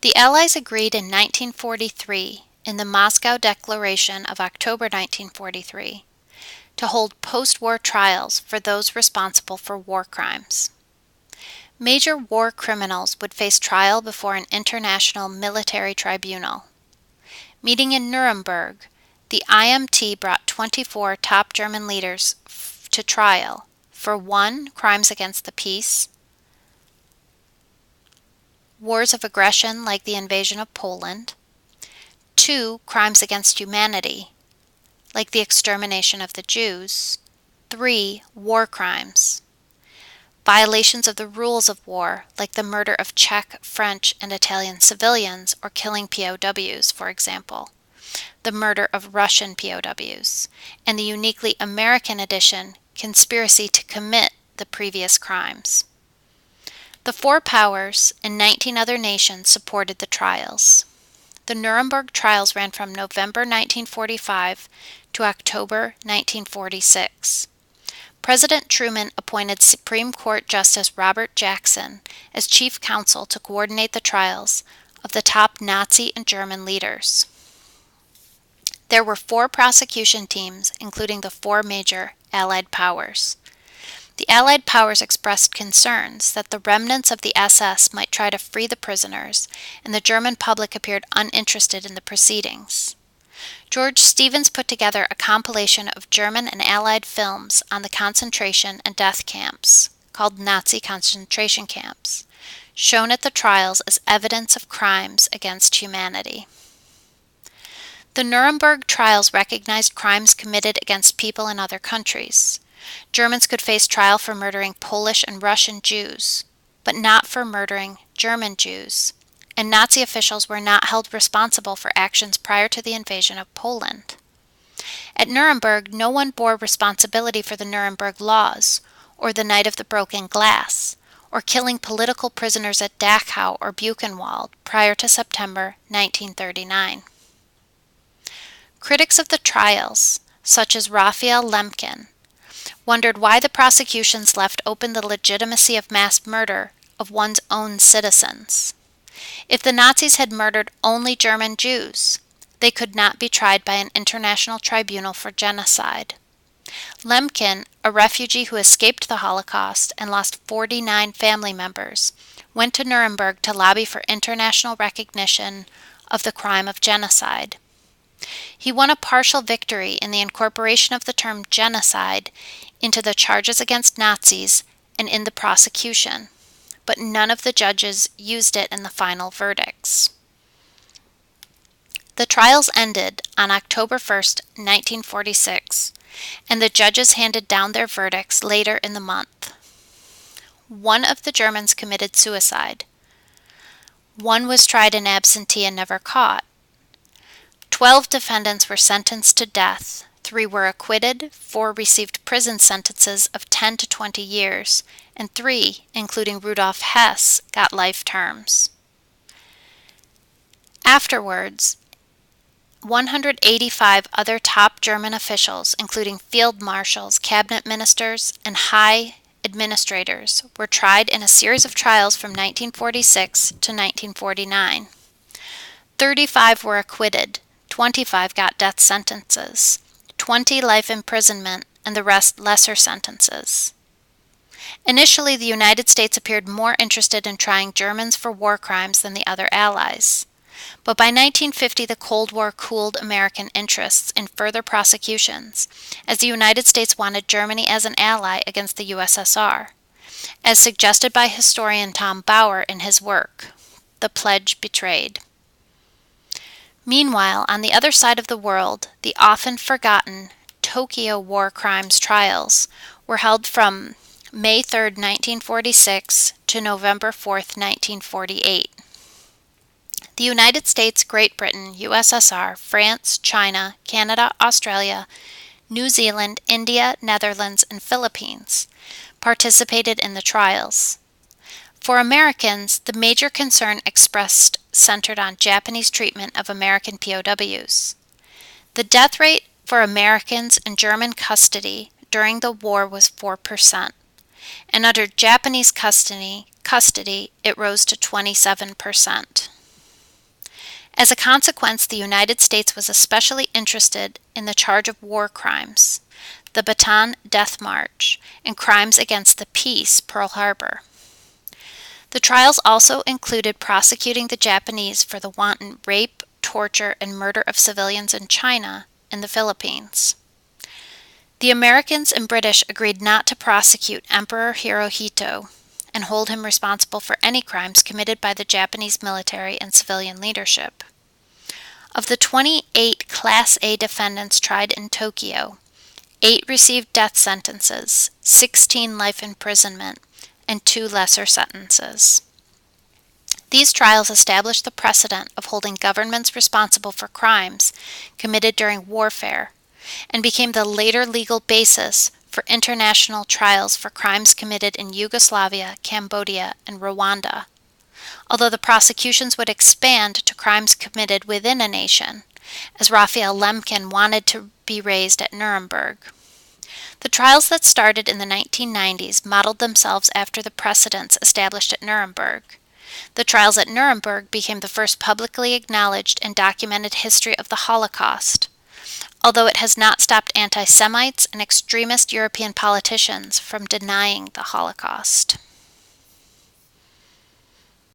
The Allies agreed in 1943, in the Moscow Declaration of October 1943, to hold post-war trials for those responsible for war crimes. Major war criminals would face trial before an international military tribunal. Meeting in Nuremberg, the IMT brought 24 top German leaders to trial for 1. Crimes against the peace, wars of aggression like the invasion of Poland, 2. Crimes against humanity, like the extermination of the Jews, 3. War crimes, violations of the rules of war, like the murder of Czech, French, and Italian civilians or killing POWs, for example, the murder of Russian POWs, and the uniquely American edition, conspiracy to commit the previous crimes. The 4 powers and 19 other nations supported the trials. The Nuremberg trials ran from November 1945 to October 1946. President Truman appointed Supreme Court Justice Robert Jackson as chief counsel to coordinate the trials of the top Nazi and German leaders. There were 4 prosecution teams, including the 4 major Allied powers. The Allied powers expressed concerns that the remnants of the SS might try to free the prisoners, and the German public appeared uninterested in the proceedings. George Stevens put together a compilation of German and Allied films on the concentration and death camps, called Nazi concentration camps, shown at the trials as evidence of crimes against humanity. The Nuremberg trials recognized crimes committed against people in other countries. Germans could face trial for murdering Polish and Russian Jews, but not for murdering German Jews, and Nazi officials were not held responsible for actions prior to the invasion of Poland. At Nuremberg, no one bore responsibility for the Nuremberg Laws, or the Night of the Broken Glass, or killing political prisoners at Dachau or Buchenwald prior to September 1939. Critics of the trials, such as Raphael Lemkin, wondered why the prosecutions left open the legitimacy of mass murder of one's own citizens. If the Nazis had murdered only German Jews, they could not be tried by an international tribunal for genocide. Lemkin, a refugee who escaped the Holocaust and lost 49 family members, went to Nuremberg to lobby for international recognition of the crime of genocide. He won a partial victory in the incorporation of the term genocide into the charges against Nazis and in the prosecution, but none of the judges used it in the final verdicts. The trials ended on October 1, 1946, and the judges handed down their verdicts later in the month. 1 of the Germans committed suicide. 1 was tried in absentia and never caught. 12 defendants were sentenced to death, 3 were acquitted, 4 received prison sentences of 10 to 20 years, and 3, including Rudolf Hess, got life terms. Afterwards, 185 other top German officials, including field marshals, cabinet ministers, and high administrators, were tried in a series of trials from 1946 to 1949. 35 were acquitted, 25 got death sentences, 20 life imprisonment, and the rest lesser sentences. Initially, the United States appeared more interested in trying Germans for war crimes than the other Allies. But by 1950, the Cold War cooled American interests in further prosecutions, as the United States wanted Germany as an ally against the USSR, as suggested by historian Tom Bauer in his work, The Pledge Betrayed. Meanwhile, on the other side of the world, the often forgotten Tokyo war crimes trials were held from May 3, 1946 to November 4, 1948. The United States, Great Britain, USSR, France, China, Canada, Australia, New Zealand, India, Netherlands, and Philippines participated in the trials. For Americans, the major concern expressed centered on Japanese treatment of American POWs. The death rate for Americans in German custody during the war was 4%, and under Japanese custody it rose to 27%. As a consequence, the United States was especially interested in the charge of war crimes, the Bataan Death March, and crimes against the peace, Pearl Harbor. The trials also included prosecuting the Japanese for the wanton rape, torture, and murder of civilians in China and the Philippines. The Americans and British agreed not to prosecute Emperor Hirohito and hold him responsible for any crimes committed by the Japanese military and civilian leadership. Of the 28 Class A defendants tried in Tokyo, 8 received death sentences, 16 life imprisonment, and 2 lesser sentences. These trials established the precedent of holding governments responsible for crimes committed during warfare and became the later legal basis for international trials for crimes committed in Yugoslavia, Cambodia, and Rwanda, although the prosecutions would expand to crimes committed within a nation, as Raphael Lemkin wanted to be raised at Nuremberg. The trials that started in the 1990s modeled themselves after the precedents established at Nuremberg. The trials at Nuremberg became the first publicly acknowledged and documented history of the Holocaust, although it has not stopped anti-Semites and extremist European politicians from denying the Holocaust.